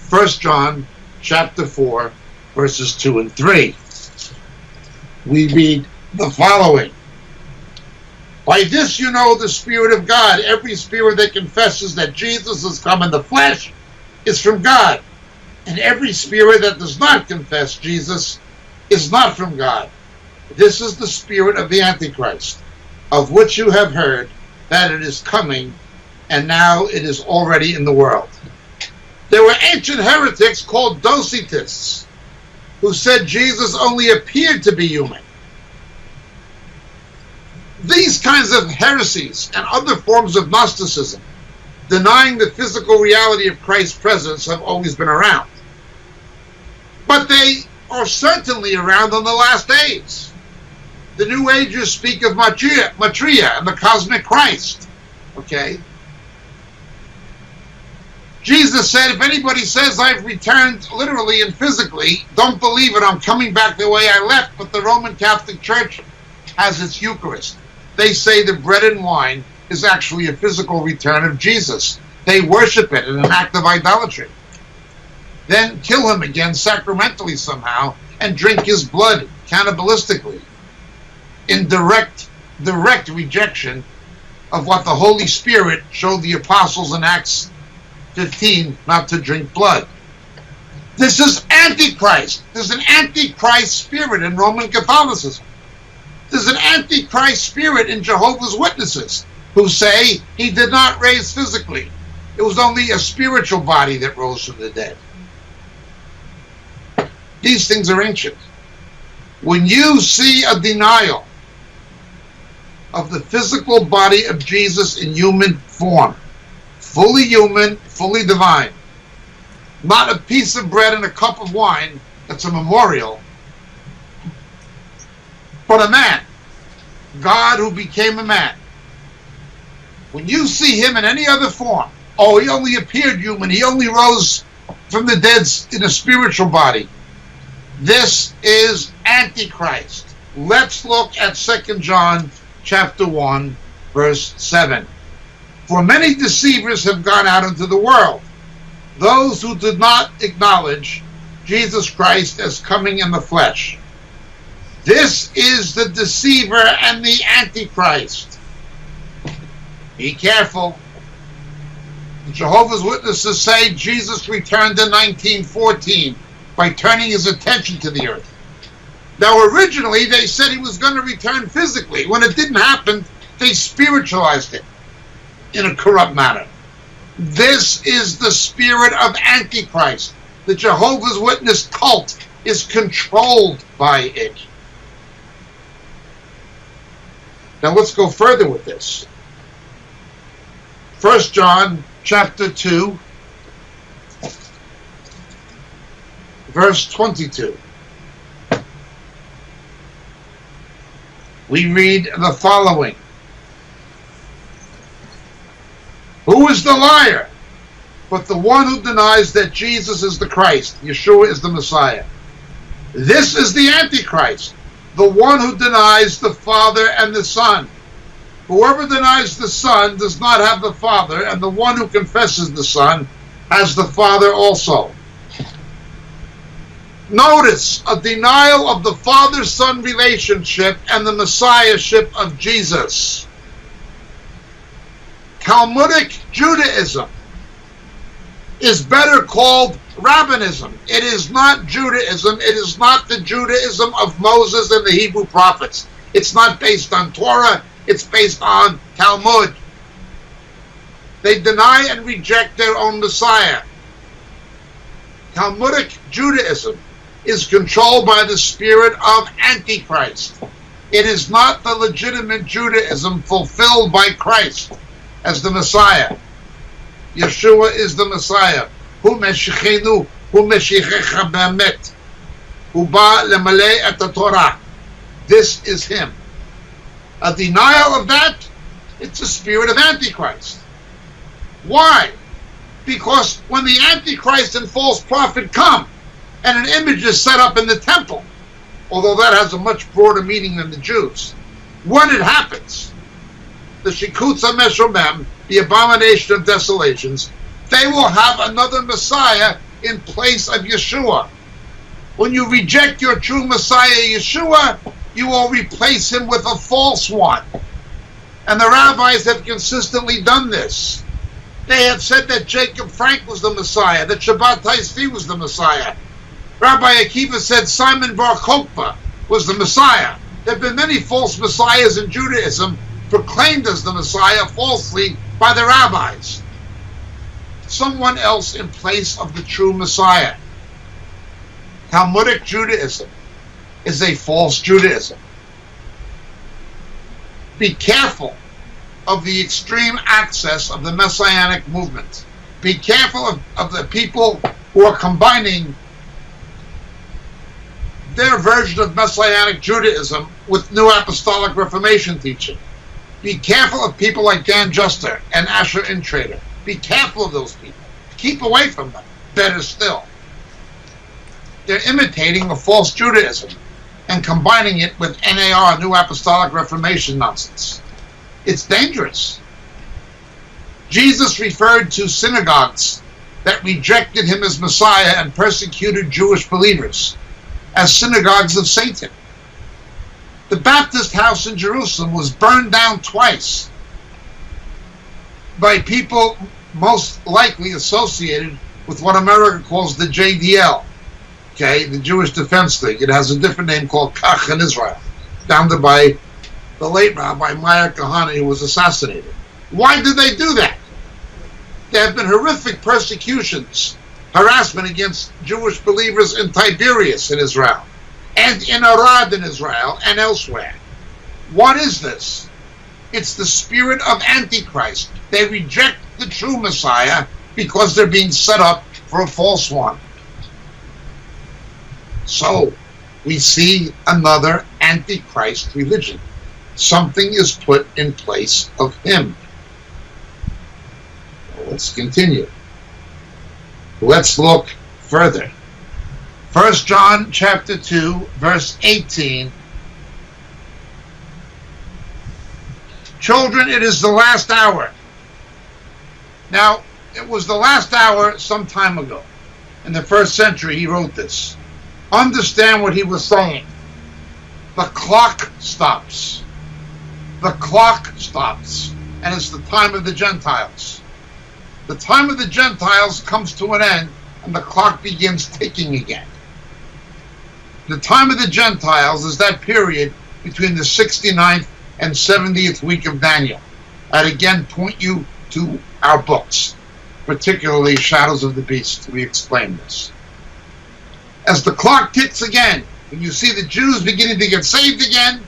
1 John chapter 4, verses 2 and 3. We read the following. By this you know the Spirit of God. Every spirit that confesses that Jesus has come in the flesh is from God. And every spirit that does not confess Jesus is not from God. This is the spirit of the Antichrist, of which you have heard that it is coming, and now it is already in the world. There were ancient heretics called Docetists, who said Jesus only appeared to be human. These kinds of heresies and other forms of Gnosticism, denying the physical reality of Christ's presence, have always been around. But they are certainly around in the last days. The New Agers speak of Maitreya and the cosmic Christ. Okay? Jesus said, if anybody says I've returned literally and physically, don't believe it, I'm coming back the way I left. But the Roman Catholic Church has its Eucharist. They say the bread and wine is actually a physical return of Jesus. They worship it in an act of idolatry. Then kill him again sacramentally somehow and drink his blood cannibalistically, in direct rejection of what the Holy Spirit showed the apostles in Acts 15 not to drink blood. This is Antichrist. There's an Antichrist spirit in Roman Catholicism. There's an Antichrist spirit in Jehovah's Witnesses, who say he did not raise physically. It was only a spiritual body that rose from the dead. These things are ancient. When you see a denial of the physical body of Jesus in human form, fully human, fully divine, not a piece of bread and a cup of wine that's a memorial, but a man, God who became a man. When you see him in any other form, oh, he only appeared human, he only rose from the dead in a spiritual body. This is Antichrist. Let's look at 2 John chapter 1, verse 7. For many deceivers have gone out into the world, those who did not acknowledge Jesus Christ as coming in the flesh. This is the deceiver and the Antichrist. Be careful. The Jehovah's Witnesses say Jesus returned in 1914 by turning his attention to the earth. Now, originally, they said he was going to return physically. When it didn't happen, they spiritualized it in a corrupt manner. This is the spirit of Antichrist. The Jehovah's Witness cult is controlled by it. Now, let's go further with this. 1 John chapter 2, verse 22. We read the following. Who is the liar but the one who denies that Jesus is the Christ, Yeshua is the Messiah? This is the Antichrist, the one who denies the Father and the Son. Whoever denies the Son does not have the Father, and the one who confesses the Son has the Father also. Notice a denial of the Father-Son relationship and the Messiahship of Jesus. Talmudic Judaism is better called Rabbinism. It is not Judaism. It is not the Judaism of Moses and the Hebrew prophets. It's not based on Torah. It's based on Talmud. They deny and reject their own Messiah. Talmudic Judaism is controlled by the spirit of Antichrist. It is not the legitimate Judaism fulfilled by Christ as the Messiah. Yeshua is the Messiah. Hu Meshichenu, Hu Meshichecha Be'emet, Hu Ba Lemalei et Torah. This is him. A denial of that, it's a spirit of Antichrist. Why? Because when the Antichrist and false prophet come, and an image is set up in the temple, although that has a much broader meaning than the Jews, when it happens, the Shikutz HaMeshomem, the abomination of desolations, they will have another Messiah in place of Yeshua. When you reject your true Messiah, Yeshua, you will replace him with a false one. And the rabbis have consistently done this. They have said that Jacob Frank was the Messiah, that Shabbat Tzvi was the Messiah. Rabbi Akiva said Simon Bar Kokhba was the Messiah. There have been many false messiahs in Judaism proclaimed as the Messiah falsely by the rabbis. Someone else in place of the true Messiah. Talmudic Judaism is a false Judaism. Be careful of the extreme access of the Messianic movement. Be careful of the people who are combining their version of Messianic Judaism with New Apostolic Reformation teaching. Be careful of people like Dan Juster and Asher Intrader. Be careful of those people. Keep away from them. Better still. They're imitating a false Judaism and combining it with NAR, New Apostolic Reformation nonsense. It's dangerous. Jesus referred to synagogues that rejected him as Messiah and persecuted Jewish believers as synagogues of Satan. The Baptist house in Jerusalem was burned down twice by people most likely associated with what America calls the JDL, okay, the Jewish Defense League. It has a different name called Kach in Israel, founded by the late Rabbi Meir Kahane, who was assassinated. Why did they do that? There have been horrific persecutions, harassment against Jewish believers in Tiberias in Israel, and in Arad in Israel, and elsewhere. What is this? It's the spirit of Antichrist. They reject the true Messiah because they're being set up for a false one. So, we see another Antichrist religion. Something is put in place of him. Let's continue. Let's look further. 1 John chapter 2, verse 18. Children, it is the last hour. Now, it was the last hour some time ago. In the first century, he wrote this. Understand what he was saying. The clock stops. The clock stops. And it's the time of the Gentiles. The time of the Gentiles comes to an end, and the clock begins ticking again. The time of the Gentiles is that period between the 69th and 70th week of Daniel. I'd again point you to our books, particularly Shadows of the Beast. We explain this. As the clock ticks again, when you see the Jews beginning to get saved again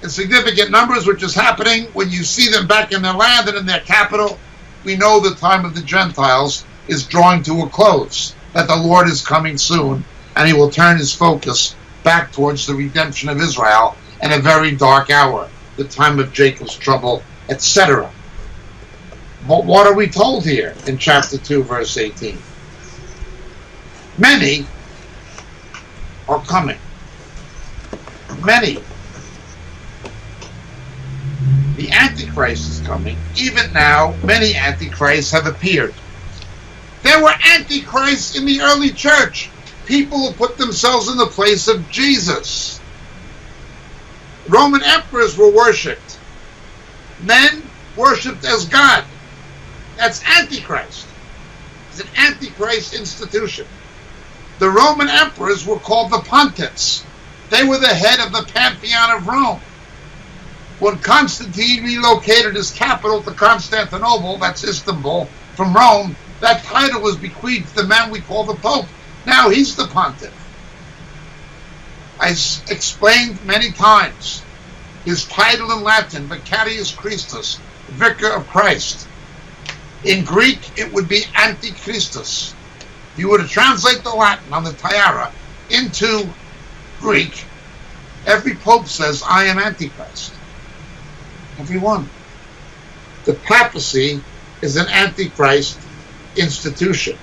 in significant numbers, which is happening when you see them back in their land and in their capital, we know the time of the Gentiles is drawing to a close, that the Lord is coming soon, and he will turn his focus back towards the redemption of Israel in a very dark hour, the time of Jacob's trouble, etc. But what are we told here in chapter 2, verse 18? Many are coming. Many. The Antichrist is coming. Even now, many Antichrists have appeared. There were Antichrists in the early church. People who put themselves in the place of Jesus. Roman emperors were worshipped. Men worshipped as God. That's Antichrist. It's an Antichrist institution. The Roman emperors were called the pontiffs. They were the head of the pantheon of Rome. When Constantine relocated his capital to Constantinople, that's Istanbul, from Rome, that title was bequeathed to the man we call the Pope. Now he's the pontiff. I explained many times his title in Latin, Vicarius Christus, Vicar of Christ. In Greek, it would be Antichristus. If you were to translate the Latin on the tiara into Greek, every pope says, I am Antichrist. Every one. The papacy is an Antichrist institution.